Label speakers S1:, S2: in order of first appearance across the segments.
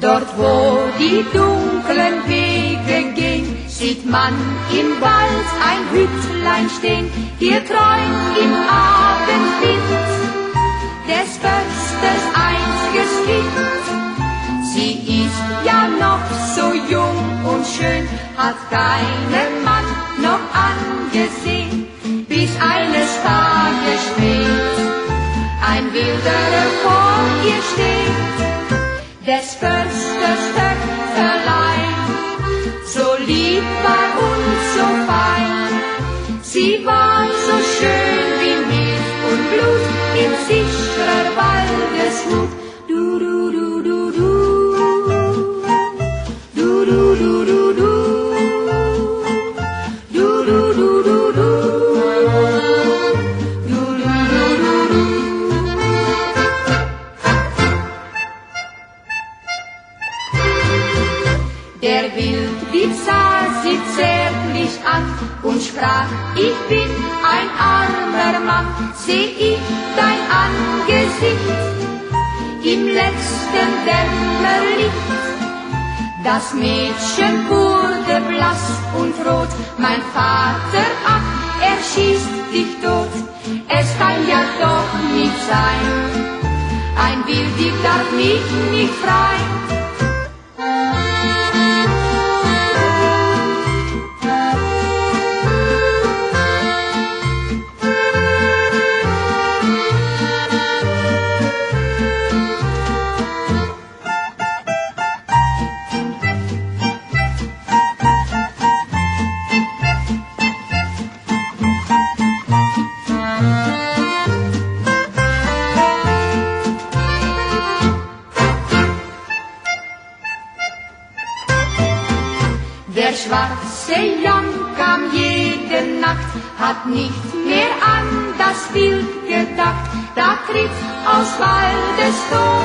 S1: Dort, wo die dunklen Wege gehen, sieht man im Wald ein Hütlein stehen. Hier träumt im Abendwind des Försters einziges Kind. Sie ist ja noch so jung und schön, hat keinen Mann noch angesehen, bis eines Tages spät ein Wilderer vor ihr steht. Des Försters Töchterlein, so lieb war und so fein. Sie war so schön wie Milch und Blut in sicherer Waldeshut. Du, du, du, du, du. Du, du, du, du, du. Du, du, du, du, du. Der Wilddieb sah sie zärtlich an und sprach: Ich bin ein armer Mann, seh ich dein Angesicht im letzten Dämmerlicht. Das Mädchen wurde blass und rot, mein Vater, ach, er schießt dich tot. Es kann ja doch nicht sein, ein Wilddieb darf mich nicht freien. Der schwarze Jan kam jede Nacht, hat nicht mehr an das Wild gedacht. Da tritt aus Waldestor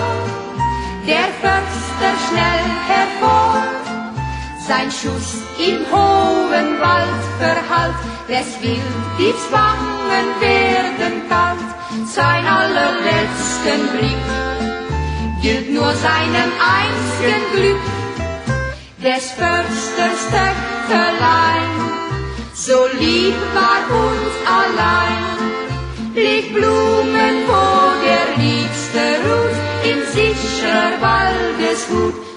S1: der Förster schnell hervor. Sein Schuss im hohen Wald verhallt, des Wilddiebs Wangen werden kalt. Sein allerletzten Blick gilt nur seinem einzigen Glück. Des Försters Töchterlein, so lieb war und allein, leg Blumen, wo der Liebste ruht, in sicherer Waldeshut.